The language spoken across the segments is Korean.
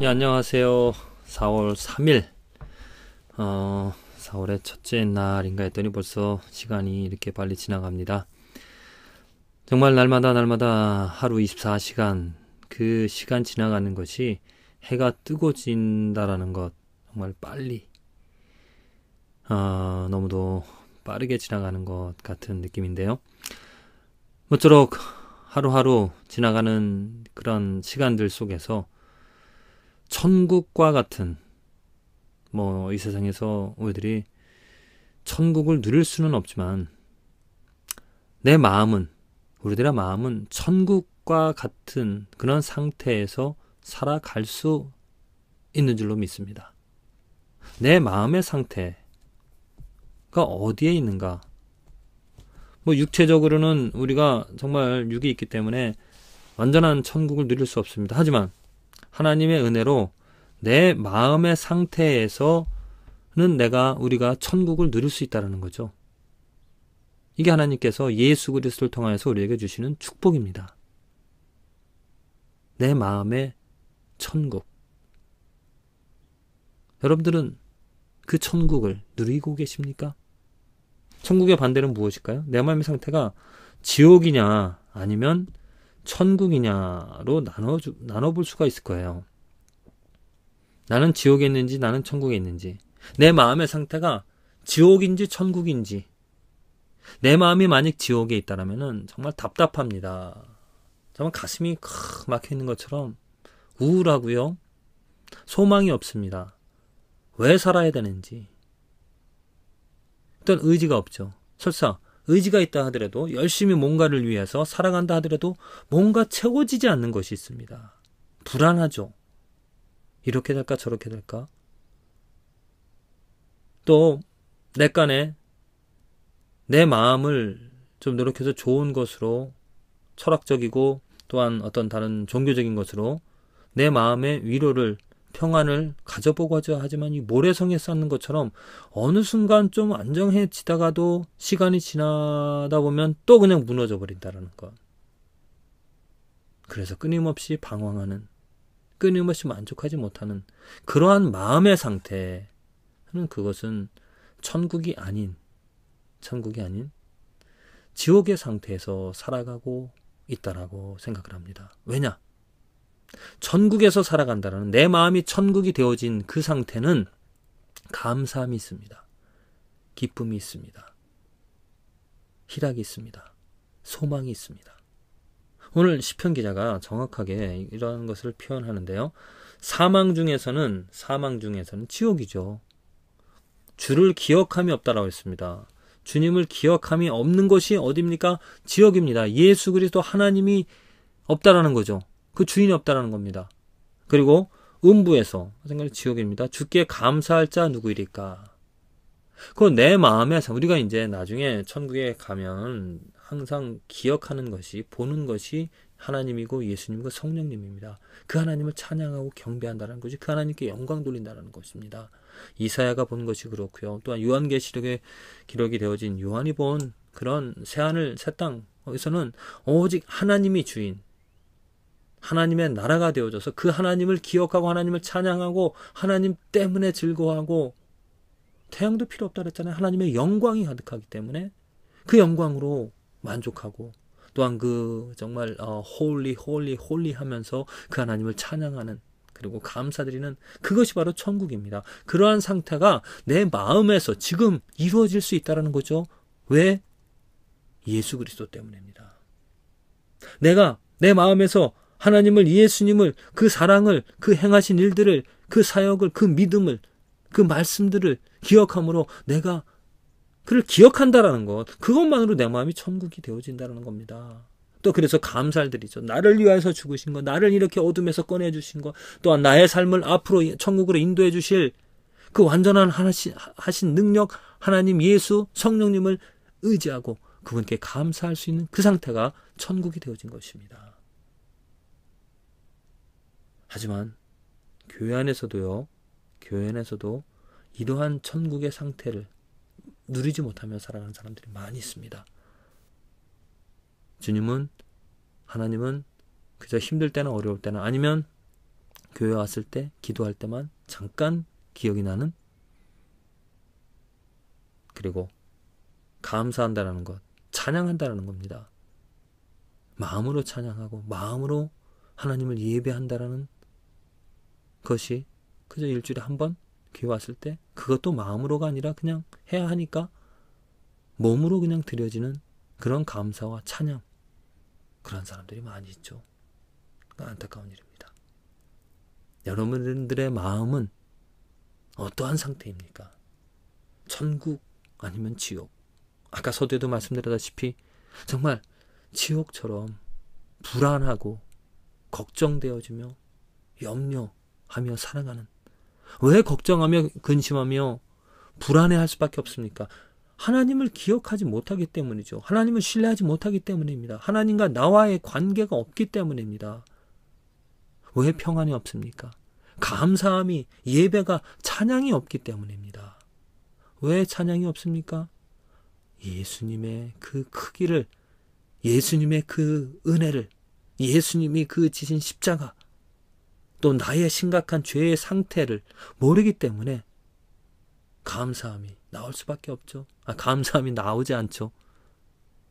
예, 안녕하세요. 4월 3일, 4월의 첫째 날인가 했더니 벌써 시간이 이렇게 빨리 지나갑니다. 정말 날마다 하루 24시간, 그 시간 지나가는 것이 해가 뜨고 진다라는 것, 정말 빨리, 너무도 빠르게 지나가는 것 같은 느낌인데요. 모쪼록 하루하루 지나가는 그런 시간들 속에서 천국과 같은 이 세상에서 우리들이 천국을 누릴 수는 없지만 우리들의 마음은 천국과 같은 그런 상태에서 살아갈 수 있는 줄로 믿습니다. 내 마음의 상태가 어디에 있는가? 육체적으로는 우리가 정말 육이 있기 때문에 완전한 천국을 누릴 수 없습니다. 하지만 하나님의 은혜로 내 마음의 상태에서는 우리가 천국을 누릴 수 있다는 거죠. 이게 하나님께서 예수 그리스도를 통하여서 우리에게 주시는 축복입니다. 내 마음의 천국. 여러분들은 그 천국을 누리고 계십니까? 천국의 반대는 무엇일까요? 내 마음의 상태가 지옥이냐 아니면 천국이냐로 나눠볼 수가 있을 거예요. 나는 지옥에 있는지 나는 천국에 있는지, 내 마음의 상태가 지옥인지 천국인지, 내 마음이 만약 지옥에 있다라면은 정말 답답합니다. 정말 가슴이 막혀 있는 것처럼 우울하고요. 소망이 없습니다. 왜 살아야 되는지. 일단 의지가 없죠. 설사 의지가 있다 하더라도, 열심히 뭔가를 위해서 살아간다 하더라도 뭔가 채워지지 않는 것이 있습니다. 불안하죠. 이렇게 될까 저렇게 될까. 또 내 마음을 좀 노력해서 좋은 것으로, 철학적이고 또한 어떤 다른 종교적인 것으로 내 마음의 위로를, 평안을 가져보고 하지만 이 모래성에 쌓는 것처럼 어느 순간 좀 안정해지다가도 시간이 지나다 보면 또 그냥 무너져 버린다는 것. 그래서 끊임없이 방황하는, 끊임없이 만족하지 못하는 그러한 마음의 상태는, 그것은 천국이 아닌 지옥의 상태에서 살아가고 있다라고 생각을 합니다. 왜냐? 천국에서 살아간다는, 내 마음이 천국이 되어진 그 상태는 감사함이 있습니다. 기쁨이 있습니다. 희락이 있습니다. 소망이 있습니다. 오늘 시편 기자가 정확하게 이런 것을 표현하는데요. 사망 중에서는 지옥이죠. 주를 기억함이 없다라고 했습니다. 주님을 기억함이 없는 것이 어디입니까? 지옥입니다. 예수 그리스도 하나님이 없다라는 거죠. 그 주인이 없다라는 겁니다. 그리고 음부에서 생각이 지옥입니다. 주께 감사할 자 누구이리까? 그건 내 마음에서, 우리가 이제 나중에 천국에 가면 항상 기억하는 것이, 보는 것이 하나님이고 예수님이고 성령님입니다. 그 하나님을 찬양하고 경배한다는 것이, 그 하나님께 영광 돌린다는 것입니다. 이사야가 본 것이 그렇고요. 또한 요한계시록에 기록이 되어진 요한이 본 그런 새하늘 새 땅에서는 오직 하나님이 주인, 하나님의 나라가 되어져서 그 하나님을 기억하고 하나님을 찬양하고 하나님 때문에 즐거워하고, 태양도 필요 없다 그랬잖아요. 하나님의 영광이 가득하기 때문에 그 영광으로 만족하고, 또한 그 정말 홀리 하면서 그 하나님을 찬양하는, 그리고 감사드리는, 그것이 바로 천국입니다. 그러한 상태가 내 마음에서 지금 이루어질 수 있다는 거죠. 왜? 예수 그리스도 때문입니다. 내가 내 마음에서 하나님을, 예수님을, 그 사랑을, 그 행하신 일들을, 그 사역을, 그 믿음을, 그 말씀들을 기억함으로 내가 그를 기억한다라는 것, 그것만으로 내 마음이 천국이 되어진다는 겁니다. 또 그래서 감사를 드리죠. 나를 위하여서 죽으신 것, 나를 이렇게 어둠에서 꺼내주신 것, 또한 나의 삶을 앞으로 천국으로 인도해 주실 그 완전한 하신 능력, 하나님, 예수, 성령님을 의지하고 그분께 감사할 수 있는 그 상태가 천국이 되어진 것입니다. 하지만 교회 안에서도 이러한 천국의 상태를 누리지 못하며 살아가는 사람들이 많이 있습니다. 하나님은 그저 힘들 때나 어려울 때나, 아니면 교회 왔을 때 기도할 때만 잠깐 기억이 나는, 그리고 감사한다라는 것, 찬양한다라는 겁니다. 마음으로 찬양하고 마음으로 하나님을 예배한다라는 것이 그저 일주일에 한 번 교회 왔을 때, 그것도 마음으로가 아니라 그냥 해야 하니까 몸으로 그냥 드려지는 그런 감사와 찬양, 그런 사람들이 많이 있죠. 안타까운 일입니다. 여러분들의 마음은 어떠한 상태입니까? 천국 아니면 지옥? 아까 서두에도 말씀드렸다시피 정말 지옥처럼 불안하고 걱정되어지며 염려하며 살아가는, 왜 걱정하며 근심하며 불안해할 수밖에 없습니까? 하나님을 기억하지 못하기 때문이죠. 하나님을 신뢰하지 못하기 때문입니다. 하나님과 나와의 관계가 없기 때문입니다. 왜 평안이 없습니까? 감사함이, 예배가, 찬양이 없기 때문입니다. 왜 찬양이 없습니까? 예수님의 그 크기를, 예수님의 그 은혜를, 예수님이 그 지신 십자가, 또 나의 심각한 죄의 상태를 모르기 때문에 감사함이 나올 수밖에 없죠. 감사함이 나오지 않죠.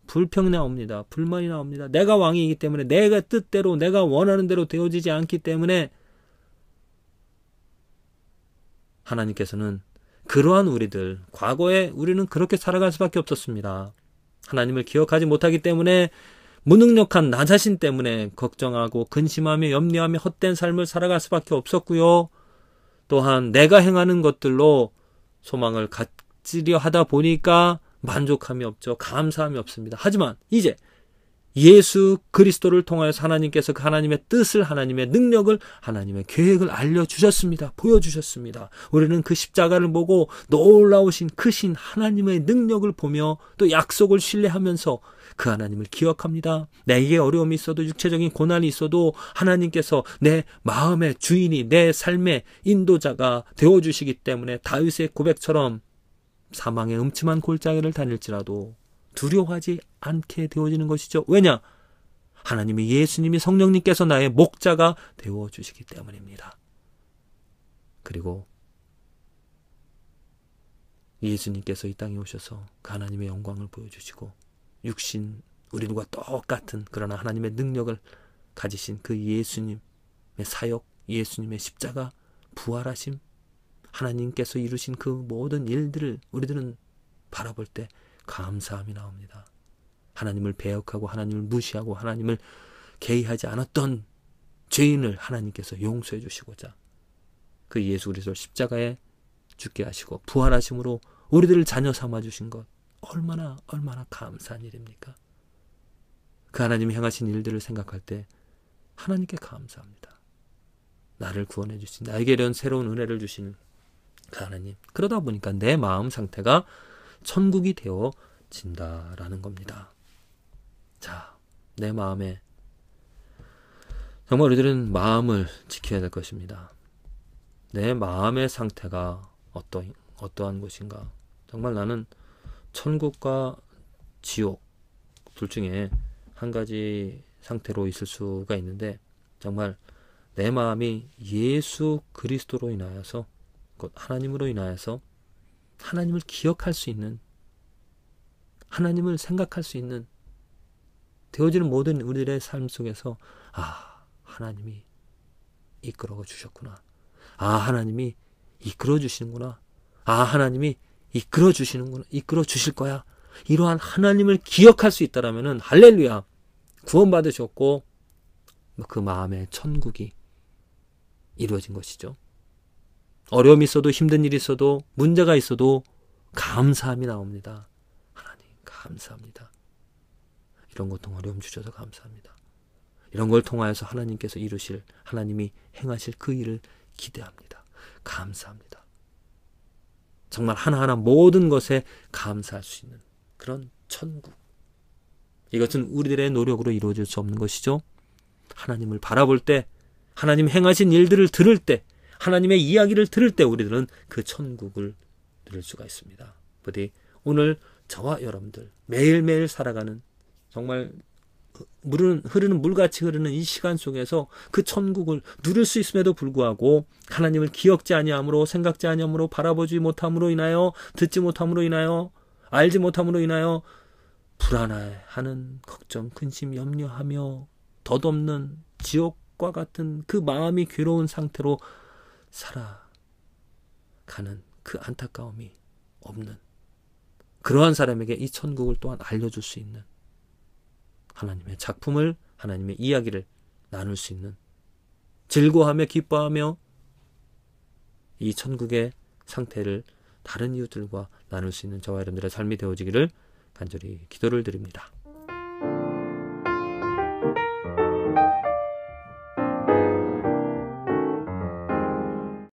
불평이 나옵니다. 불만이 나옵니다. 내가 왕이기 때문에, 내가 뜻대로, 내가 원하는 대로 되어지지 않기 때문에 하나님께서는 그러한 우리들, 과거에 우리는 그렇게 살아갈 수밖에 없었습니다. 하나님을 기억하지 못하기 때문에, 무능력한 나 자신 때문에 걱정하고 근심하며 염려하며 헛된 삶을 살아갈 수밖에 없었고요. 또한 내가 행하는 것들로 소망을 갖으려 하다 보니까 만족함이 없죠. 감사함이 없습니다. 하지만 이제 예수 그리스도를 통하여서 하나님께서 그 하나님의 뜻을, 하나님의 능력을, 하나님의 계획을 알려주셨습니다. 보여주셨습니다. 우리는 그 십자가를 보고 놀라우신 크신 하나님의 능력을 보며 또 약속을 신뢰하면서 그 하나님을 기억합니다. 내게 어려움이 있어도, 육체적인 고난이 있어도 하나님께서 내 마음의 주인이, 내 삶의 인도자가 되어주시기 때문에 다윗의 고백처럼 사망의 음침한 골짜기를 다닐지라도 두려워하지 않게 되어지는 것이죠. 왜냐? 하나님이, 예수님이, 성령님께서 나의 목자가 되어주시기 때문입니다. 그리고 예수님께서 이 땅에 오셔서 그 하나님의 영광을 보여주시고 육신, 우리들과 똑같은 그러나 하나님의 능력을 가지신 그 예수님의 사역, 예수님의 십자가, 부활하심, 하나님께서 이루신 그 모든 일들을 우리들은 바라볼 때 감사함이 나옵니다. 하나님을 배역하고 하나님을 무시하고 하나님을 개의하지 않았던 죄인을 하나님께서 용서해 주시고자 그 예수 그리스도 십자가에 죽게 하시고 부활하심으로 우리들을 자녀 삼아 주신 것, 얼마나 감사한 일입니까? 그 하나님이 행하신 일들을 생각할 때 하나님께 감사합니다. 나를 구원해 주신, 나에게 이런 새로운 은혜를 주신 그 하나님. 그러다 보니까 내 마음 상태가 천국이 되어진다라는 겁니다. 자, 내 마음에 정말 우리들은 마음을 지켜야 될 것입니다. 내 마음의 상태가 어떠한 것인가? 정말 나는 천국과 지옥 둘 중에 한 가지 상태로 있을 수가 있는데, 정말 내 마음이 예수 그리스도로 인하여서, 곧 하나님으로 인하여서 하나님을 기억할 수 있는, 하나님을 생각할 수 있는 되어지는 모든 우리들의 삶 속에서 하나님이 이끌어 주셨구나. 하나님이 이끌어 주시는구나. 하나님이 이끌어 주시는구나. 이끌어 주실 거야. 이러한 하나님을 기억할 수 있다라면은 할렐루야. 구원받으셨고 그 마음의 천국이 이루어진 것이죠. 어려움이 있어도, 힘든 일이 있어도, 문제가 있어도 감사함이 나옵니다. 하나님 감사합니다. 이런 것 통해 어려움 주셔서 감사합니다. 이런 걸 통하여서 하나님께서 이루실, 하나님이 행하실 그 일을 기대합니다. 감사합니다. 정말 하나하나 모든 것에 감사할 수 있는 그런 천국. 이것은 우리들의 노력으로 이루어질 수 없는 것이죠. 하나님을 바라볼 때, 하나님 행하신 일들을 들을 때, 하나님의 이야기를 들을 때 우리들은 그 천국을 누릴 수가 있습니다. 부디 오늘 저와 여러분들 매일매일 살아가는 정말 흐르는 물같이 흐르는 이 시간 속에서 그 천국을 누릴 수 있음에도 불구하고 하나님을 기억지 아니함으로, 생각지 아니함으로, 바라보지 못함으로 인하여, 듣지 못함으로 인하여, 알지 못함으로 인하여 불안해하는 걱정, 근심, 염려하며 덧없는 지옥과 같은 그 마음이 괴로운 상태로 살아가는 그 안타까움이 없는 그러한 사람에게 이 천국을 또한 알려줄 수 있는, 하나님의 작품을, 하나님의 이야기를 나눌 수 있는, 즐거워하며 기뻐하며 이 천국의 상태를 다른 이웃들과 나눌 수 있는 저와 여러분들의 삶이 되어지기를 간절히 기도를 드립니다.